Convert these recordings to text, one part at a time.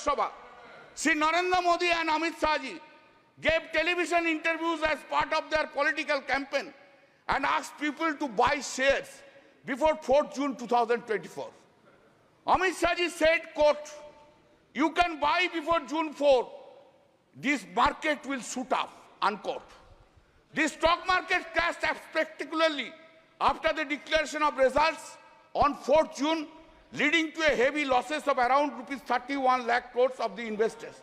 Sabha. Sri Narendra Modi and Amit Shah ji gave television interviews as part of their political campaign and asked people to buy shares before 4th June 2024. Amit Shah ji said, quote, "You can buy before June 4. This market will shoot up," unquote. The stock market crashed spectacularly after the declaration of results on 4th June, leading to a heavy losses of around rupees 31 lakh crores of the investors.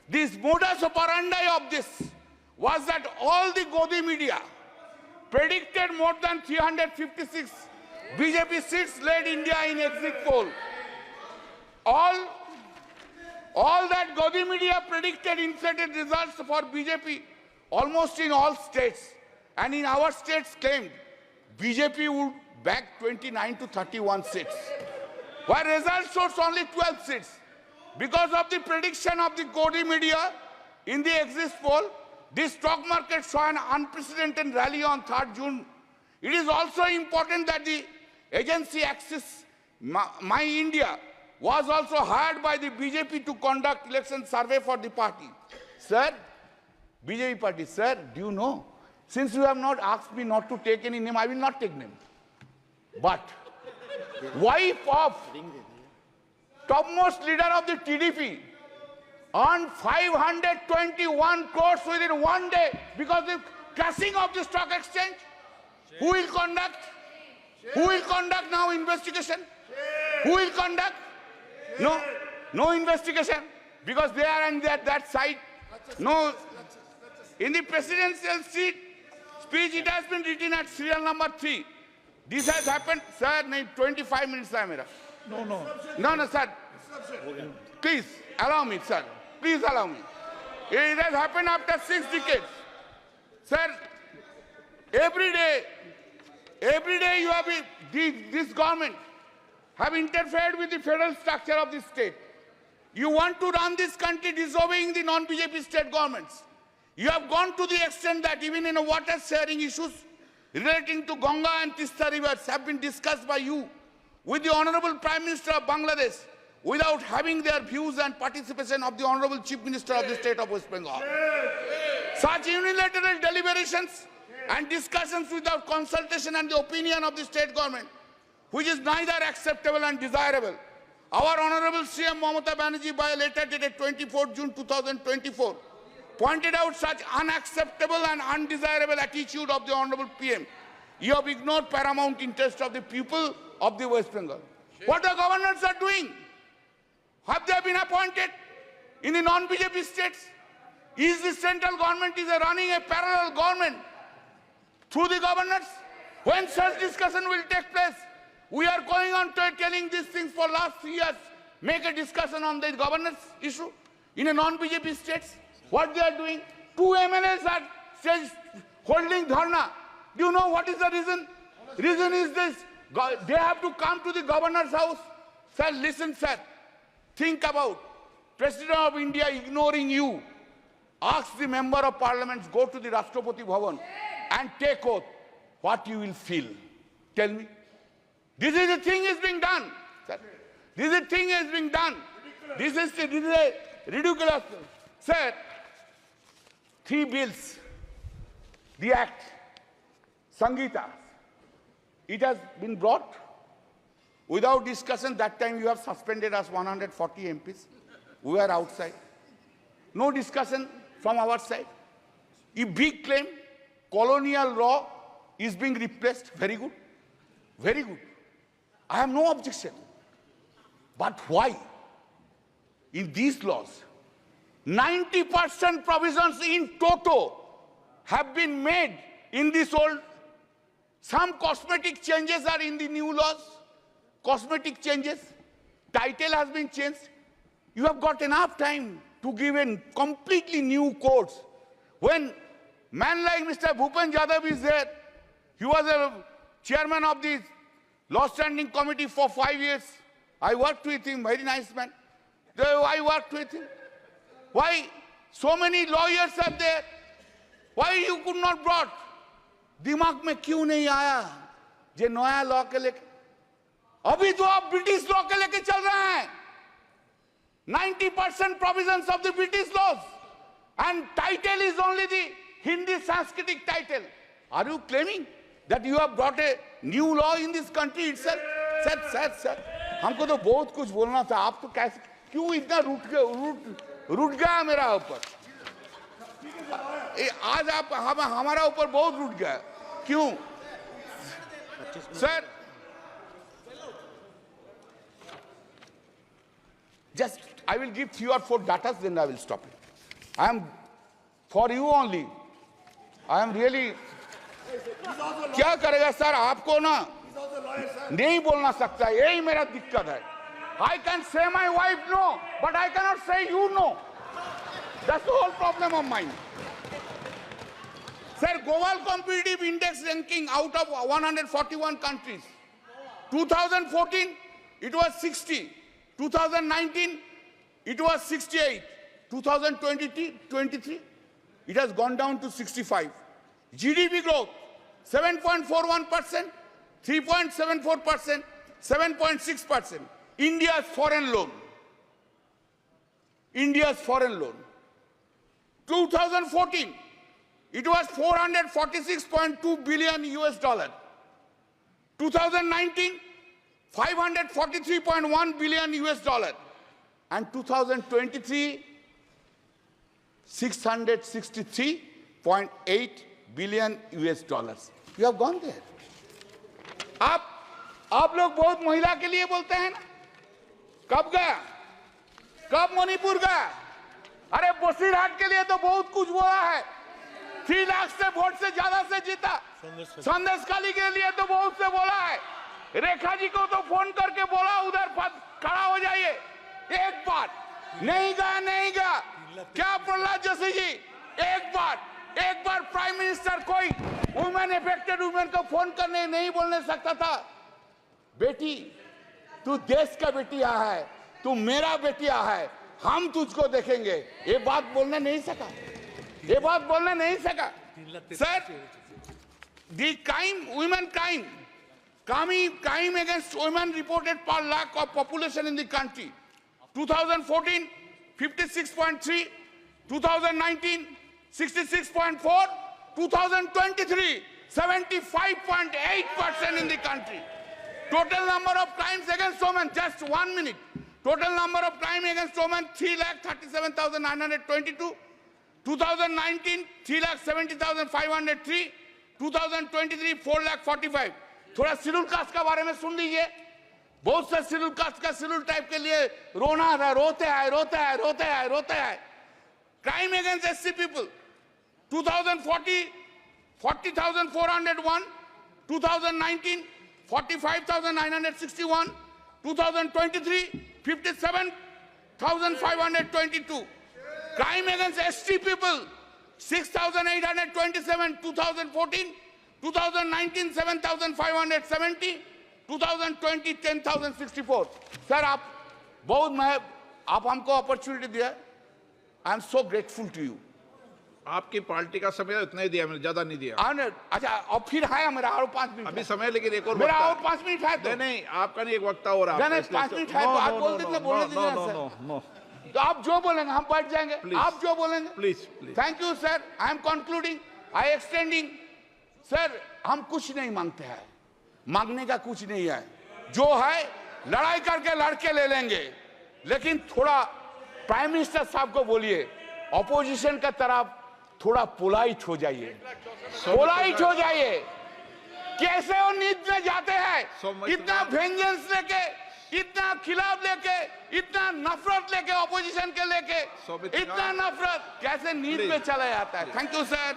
This modus operandi of this was that all the Godi media predicted more than 356 BJP seats led India in exit poll. All that Godi media predicted inflated results for BJP almost in all states, and in our states claimed BJP would bag 29 to 31 seats, while results showed only 12 seats. Because of the prediction of the Godi media in the exit poll, the stock market saw an unprecedented rally on 3rd June. It is also important that the agency Axis My India was also hired by the BJP to conduct election survey for the party. Sir, BJP party, sir, do you know? Since you have not asked me not to take any name, I will not take name. But wife of topmost leader of the TDP earned 521 crores within one day because of the crashing of the stock exchange. Who will conduct? Who will conduct now investigation? Who will conduct? No investigation, because they are on that side. No. In the presidential speech, it has been written at serial number 3. This has happened, sir. 25 minutes, sir. No, sir. Please allow me, sir. Please allow me. It has happened after 6 decades, sir. Every day you have this government have interfered with the federal structure of this state. You want to run this country disobeying the non-BJP state governments. You have gone to the extent that even in water sharing issues relating to Ganga and Tista rivers have been discussed by you with the Honorable Prime Minister of Bangladesh without having their views and participation of the Honorable Chief Minister of the state of West Bengal. Such unilateral deliberations and discussions without consultation and the opinion of the state government, which is neither acceptable and desirable. Our Honorable CM Mamata Banerjee, by a letter dated 24 June 2024, pointed out such unacceptable and undesirable attitude of the Honorable PM. You have ignored paramount interest of the people of the West Bengal. What the governors are doing? Have they been appointed in the non-BJP states? Is the central government running a parallel government through the governors? When such discussion will take place? We are going on to telling these things for last 3 years. Make a discussion on the governance issue in a non-BJP states. What they are doing? 2 MLAs are holding dharna. Do you know what is the reason? Reason is this. They have to come to the governor's house. Sir, listen, sir. Think about President of India ignoring you. Ask the member of parliament, go to the Rashtrapati Bhavan and take oath. What you will feel? Tell me. This is the thing is being done. Sir. This is the thing is being done. This is a ridiculous. Sir, 3 bills, the act, Sangeeta, it has been brought without discussion. That time you have suspended us 140 MPs. We were outside. No discussion from our side. A big claim, colonial law is being replaced. Very good. Very good. I have no objection. But why? In these laws, 90% provisions in toto have been made in this old. Some cosmetic changes are in the new laws. Cosmetic changes. Title has been changed. You have got enough time to give in completely new codes. When man like Mr. Bhupen Yadav is there, he was a chairman of the Law Standing Committee for 5 years. I worked with him, very nice man. I worked with him. Why so many lawyers are there? Why you could not brought? दिमाग में क्यों नहीं आया जे नया law के लेके? अभी तो आप ब्रिटिश लॉ के लेके चल रहे हैं. 90% provisions of the British laws. And title is only the Hindi Sanskritic title. Are you claiming that you have brought a new law in this country itself? Sir, हमको तो बहुत कुछ बोलना था, आप तो कैसे क्यों इतना रूठ गया मेरा ऊपर? आज आप हमारा ऊपर बहुत रूठ गया, क्यों? Sir, just I will give 3 or 4 datas, then I will stop it. I am for you only. I am really. क्या करेगा सर? आपको ना नहीं बोलना सकता, यही मेरा दिक्कत है. I can say my wife no, but I cannot say you no. That's the whole problem of mine. Sir, Global Competitive Index ranking out of 141 countries. 2014, it was 60. 2019, it was 68. 2023, it has gone down to 65. GDP growth, 7.41%, 3.74%, 7.6%. India's foreign loan. 2014, it was 446.2 billion US dollar. 2019, 543.1 billion US dollar. And 2023, 663.8 billion US dollars. You have gone there. आप लोग बहुत महिला के लिए बोलते हैं ना? कब गया? कब मणिपुर गया? अरे बसीरहाट के लिए तो बहुत कुछ बोला है. 3 लाख से वोट से ज्यादा से जीता. संदेशखाली के लिए तो बहुत से बोला है. रेखा जी को तो फोन करके बोला उधर खड़ा हो जाइए. एक बार नहीं गया. क्या प्रहलाद जोशी जी, एक बार प्राइम मिनिस्टर कोई वुमेन अफेक्टेड वुमेन को फोन करने नहीं बोलने सकता था? बेटी, तू देश का बेटिया है, तू मेरा बेटिया है, हम तुझको देखेंगे. ये बात बोलने नहीं सका. Sir, the women crime against women reported per lakh of population in the country. 2014, 56.3, 2019, 66.4, 2023, 75.8% in the country. Total number of crimes against women, just 1 minute. Total number of crimes against women, 3,37,922. 2019, 3,70,503. 2023, 4,45,000. थोड़ा schedule caste के बारे में सुन लीजिए. बहुत से schedule caste का schedule type के लिए रोते हैं. Crime against SC people, 2040, 40,401. 2019, 45,961. 2023, 57,522. Crime against ST people, 6,827. 2014, 2019, 7,570. 2020, 10,064. Sir, आप हमको अपॉर्चुनिटी दिया. I am so grateful to you. आपकी पार्टी का समय इतना ही दिया, मैंने ज्यादा नहीं दिया. अच्छा, और फिर है मेरा और 5 मिनट अभी समय, लेकिन एक और मेरा और 5 मिनट है. तो नहीं, आपका नहीं, एक वक्ता और आप 5 मिनट है. तो आप बोल दीजिए, बोलने दीजिए सर. तो आप जो बोलेंगे हम बैठ जाएंगे. आप जो बोलेंगे. Please. Thank you sir. I am concluding, I extending. Sir, हम कुछ नहीं मांगते हैं, मांगने का कुछ नहीं है. जो है लड़ाई करके लड़के ले लेंगे. लेकिन थोड़ा प्राइम मिनिस्टर साहब को बोलिए, ऑपोजिशन का तरफ थोड़ा पोलाइट हो जाइए. कैसे वो नींद में जाते हैं, इतना वेंजेंस लेके, इतना खिलाफ लेके, इतना नफरत लेके, ऑपोजिशन के लेके, इतना नफरत कैसे नींद में चला जाता है. Thank you sir.